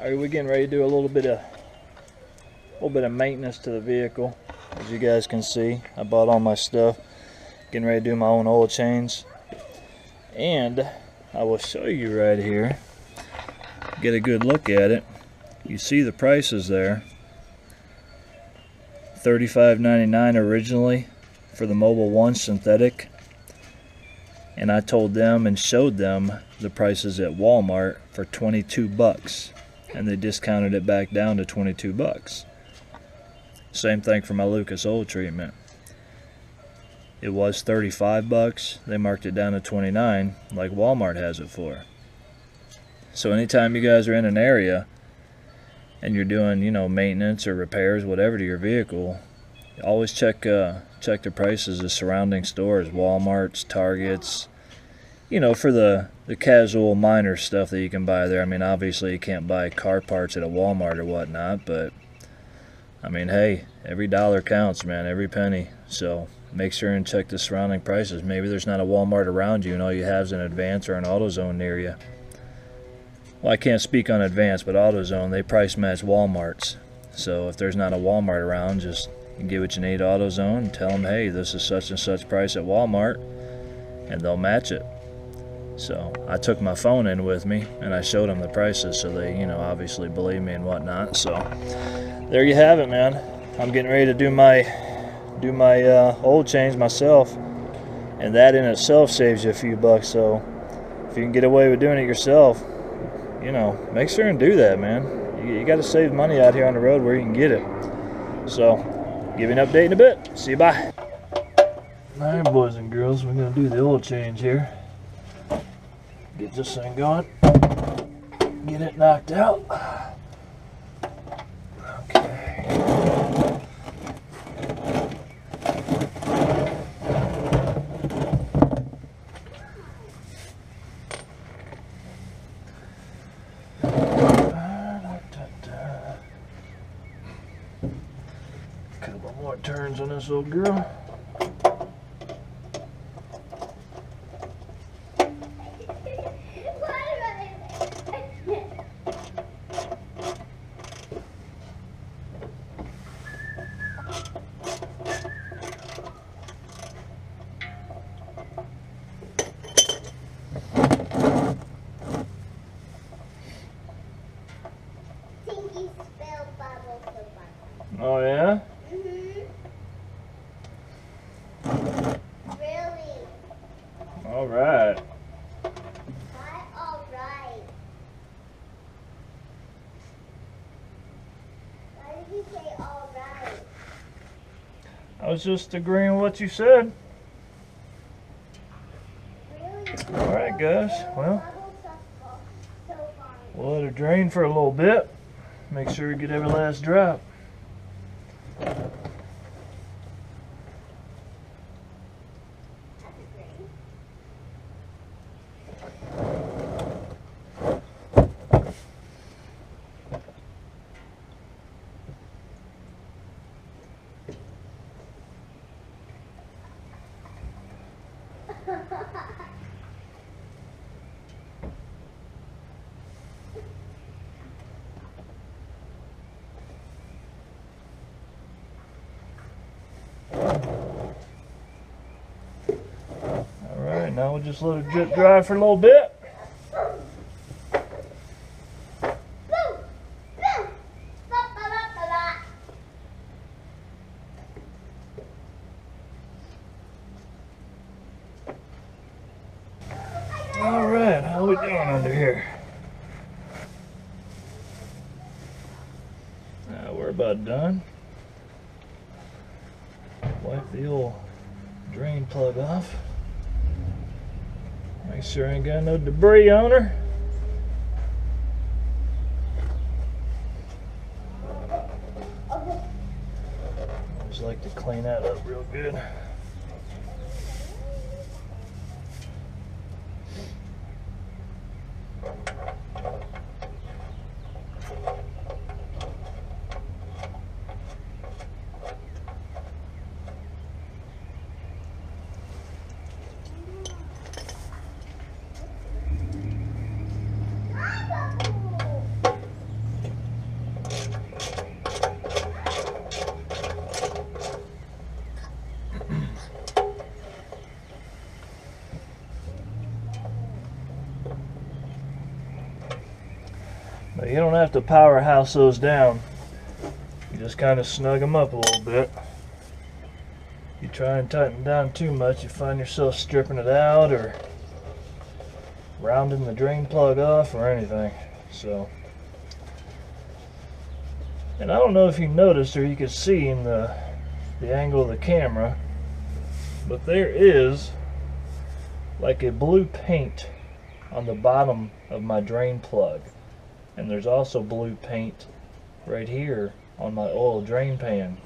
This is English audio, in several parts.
Alright, we're getting ready to do a little bit of maintenance to the vehicle. As you guys can see, I bought all my stuff. Getting ready to do my own oil change. And I will show you right here. Get a good look at it. You see the prices there. $35.99 originally for the Mobil 1 synthetic. And I told them and showed them the prices at Walmart for 22 bucks. And they discounted it back down to 22 bucks. Same thing for my Lucas oil treatment. It was 35 bucks. They marked it down to 29 like Walmart has it for. So anytime you guys are in an area and you're doing, you know, maintenance or repairs, whatever to your vehicle, always check the prices of surrounding stores, Walmart's, Target's, you know, for the casual minor stuff that you can buy there. I mean, obviously you can't buy car parts at a Walmart or whatnot, but I mean, hey, every dollar counts, man, every penny. So make sure and check the surrounding prices. Maybe there's not a Walmart around you and all you have is an Advance or an AutoZone near you. Well, I can't speak on Advance, but AutoZone, they price match Walmart's. So if there's not a Walmart around, just get what you need at AutoZone and tell them, hey, this is such and such price at Walmart, and they'll match it. So I took my phone in with me and I showed them the prices, so they, you know, obviously believe me and whatnot. So there you have it, man. I'm getting ready to do my oil change myself, and that in itself saves you a few bucks. So if you can get away with doing it yourself, you know, make sure and do that, man. You got to save money out here on the road where you can get it. So give you an update in a bit. See you, bye. Alright, boys and girls, we're going to do the oil change here. Get this thing going. Get it knocked out. Okay. Couple more turns on this old girl. Oh yeah? Really? Alright. Alright. Why did you say alright? I was just agreeing with what you said. Really? Alright guys, well, we'll let her drain for a little bit. Make sure we get every last drop. Alright, now we'll just let it drip dry for a little bit. Alright, how we doing under here? We're about done. Wipe the old drain plug off. Make sure I ain't got no debris on her. Always like to clean that up real good. you don't have to powerhouse those down. You just kind of snug them up a little bit. You try and tighten down too much, you find yourself stripping it out or rounding the drain plug off or anything. So, and I don't know if you noticed or you could see in the angle of the camera, but there is like a blue paint on the bottom of my drain plug, and there's also blue paint right here on my oil drain pan.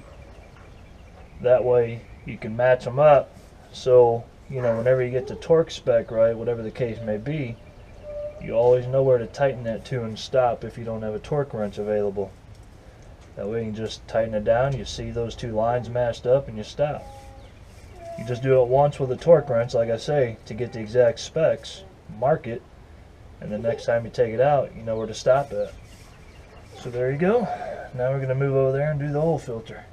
That way you can match them up, so you know whenever you get the torque spec right, whatever the case may be, you always know where to tighten that to and stop if you don't have a torque wrench available. That way you can just tighten it down, you see those two lines matched up, and you stop. You just do it once with a torque wrench, like I say, to get the exact specs, mark it, and the next time you take it out, you know where to stop at. So there you go. Now we're going to move over there and do the oil filter.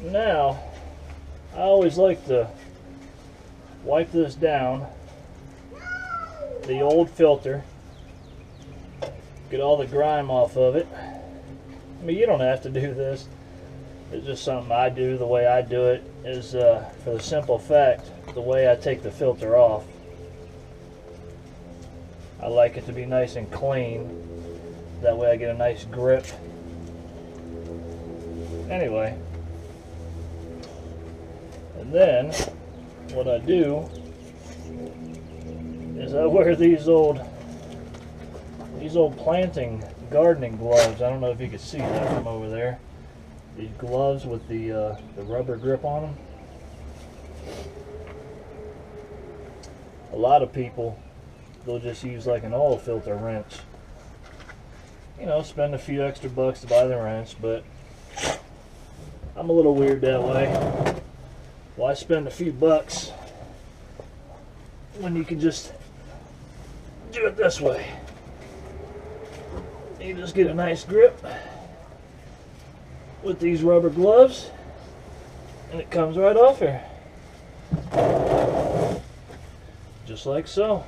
Now, I always like to wipe this down, the old filter, get all the grime off of it. I mean, you don't have to do this. It's just something I do. The way I do it is for the simple fact, the way I take the filter off, I like it to be nice and clean. That way I get a nice grip. Anyway, and then what I do is I wear these old planting gardening gloves. I don't know if you can see that from over there. These gloves with the rubber grip on them. A lot of people, they'll just use like an oil filter wrench. You know, spend a few extra bucks to buy the wrench, but I'm a little weird that way. Why spend a few bucks when you can just do it this way? You just get a nice grip with these rubber gloves, and it comes right off here. Just like so.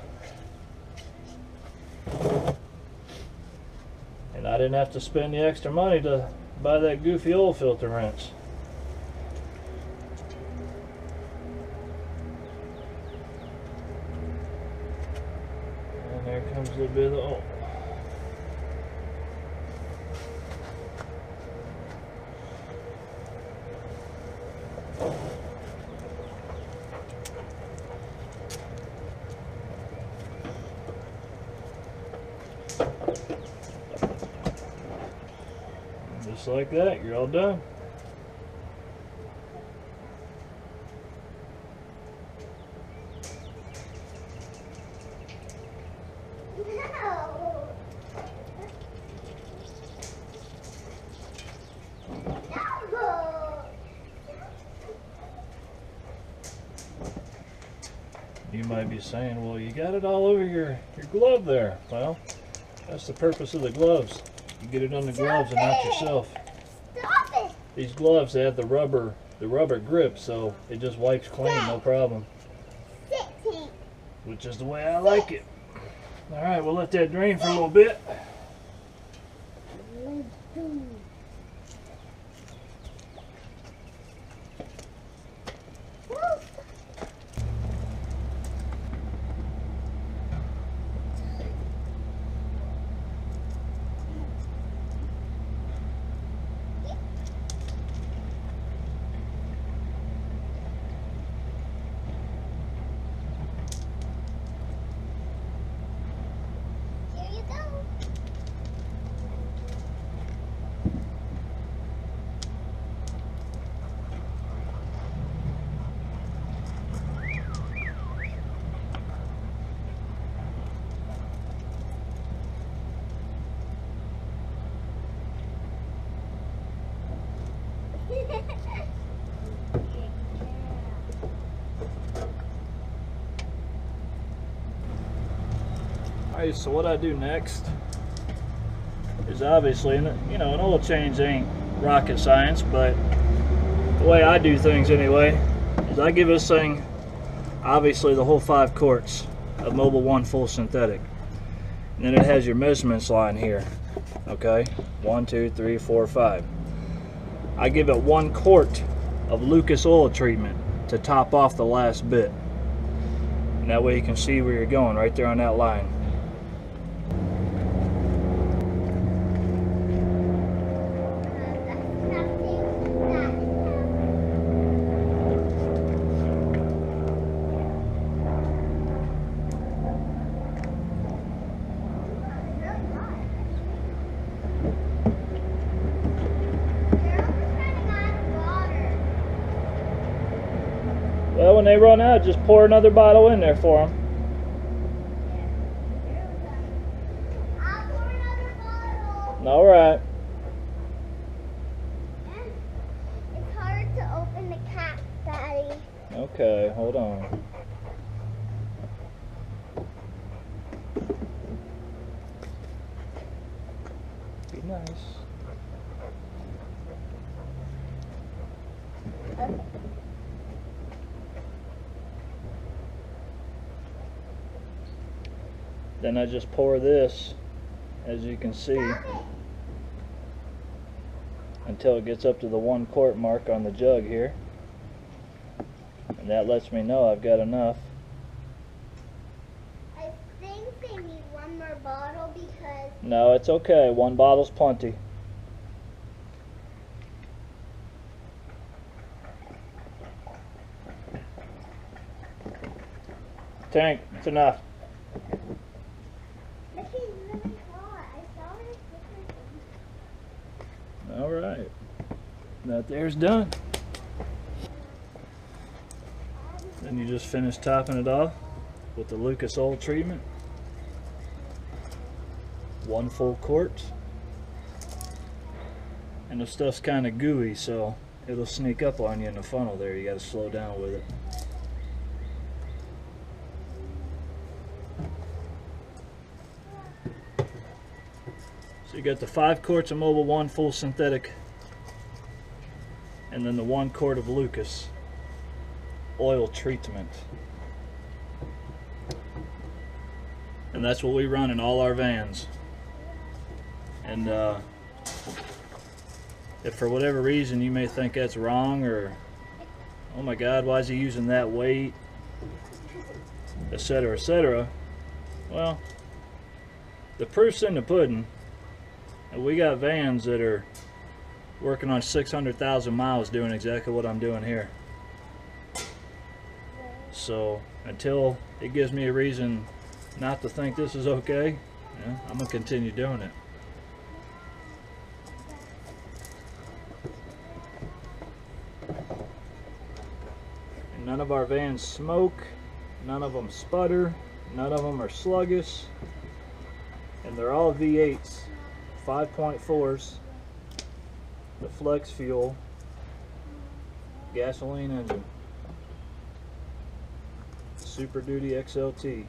And I didn't have to spend the extra money to buy that goofy oil filter wrench. And there comes a little bit of the oil. Just like that, you're all done. You might be saying, well, you got it all over your glove there. Well, that's the purpose of the gloves. You get it on the gloves and not yourself. Stop it! These gloves, they have the rubber grip, so it just wipes clean, no problem. Which is the way I like it. All right, we'll let that drain for a little bit. Alright, so what I do next is is obviously, you know, an oil change ain't rocket science, but the way I do things anyway is I give this thing obviously the whole 5 quarts of Mobil 1 full synthetic, and then it has your measurements line here. Okay, 1, 2, 3, 4, 5. I give it 1 quart of Lucas oil treatment to top off the last bit, and that way you can see where you're going right there on that line. Well, when they run out, just pour another bottle in there for them. I'll pour another bottle. All right. It's hard to open the cap, Daddy. Okay, hold on. Be nice. Okay. Then I just pour this, as you can see, until it gets up to the 1 quart mark on the jug here. And that lets me know I've got enough. I think they need 1 more bottle because... No, it's okay. 1 bottle's plenty. Tank, it's enough. All right, that there's done. Then you just finish topping it off with the Lucas oil treatment. 1 full quart. And the stuff's kind of gooey, so it'll sneak up on you in the funnel there. You got to slow down with it. So you got the 5 quarts of Mobil 1 full synthetic, and then the 1 quart of Lucas oil treatment. And that's what we run in all our vans. And if for whatever reason you may think that's wrong, or oh my God, why is he using that weight, etc., etc., well, the proof's in the pudding. And we got vans that are working on 600,000 miles doing exactly what I'm doing here. So until it gives me a reason not to think this is okay, yeah, I'm gonna continue doing it. And none of our vans smoke, none of them sputter, none of them are sluggish, and they're all V8s. 5.4s, the flex fuel, gasoline engine, Super Duty XLT.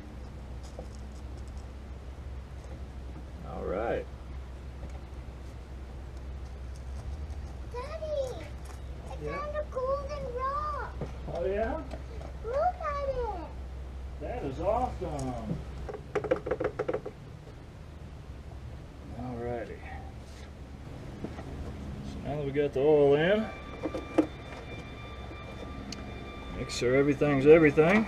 All right. Daddy, I found a golden rock. Oh yeah? Look at it. That is awesome. Alrighty. So now that we got the oil in, make sure everything's everything.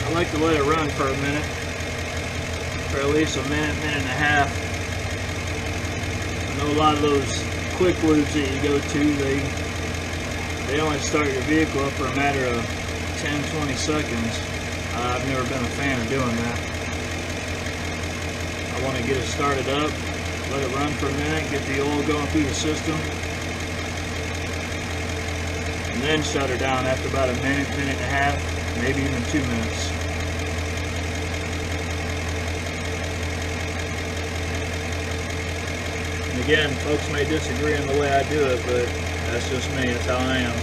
I like to let it run for a minute, for at least a minute, minute and a half. I know a lot of those quick lubes that you go to, they they only start your vehicle up for a matter of 10-20 seconds. I've never been a fan of doing that. I want to get it started up, let it run for a minute, get the oil going through the system, and then shut her down after about a minute, minute and a half, maybe even 2 minutes. And again, folks may disagree on the way I do it, but that's just me, that's how I am.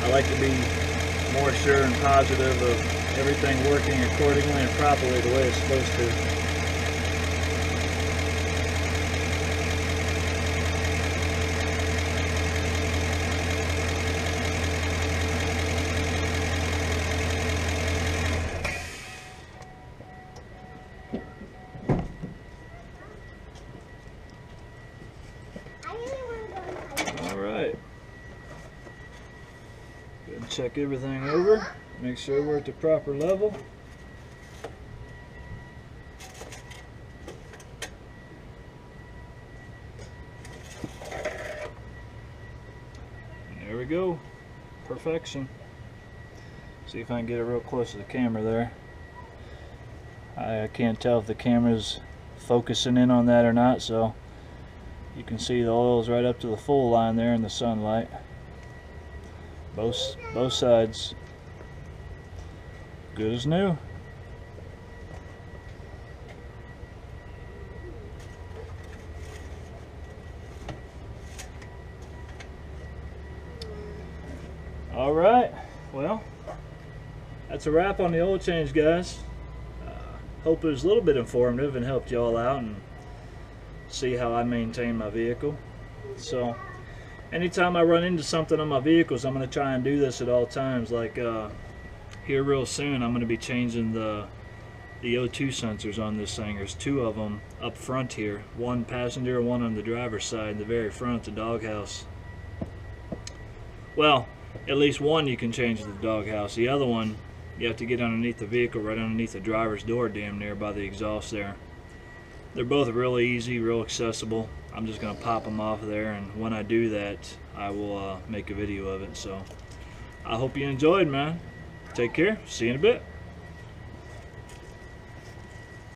I like to be more sure and positive of everything working accordingly and properly the way it's supposed to. Check everything over, make sure we're at the proper level. And there we go, perfection. See if I can get it real close to the camera there. I can't tell if the camera's focusing in on that or not, so you can see the oil's right up to the full line there in the sunlight. Both sides good as new. All right, well, that's a wrap on the oil change, guys. Hope it was a little bit informative and helped you all out and see how I maintain my vehicle. So anytime I run into something on my vehicles, I'm going to try and do this at all times. Like here real soon, I'm going to be changing the O2 sensors on this thing. There's 2 of them up front here, one passenger, one on the driver's side, in the very front of the doghouse. Well, at least one you can change the doghouse. The other one, you have to get underneath the vehicle, right underneath the driver's door, damn near by the exhaust there. They're both really easy, real accessible. I'm just going to pop them off of there, and when I do that, I will make a video of it. So I hope you enjoyed, man. Take care. See you in a bit.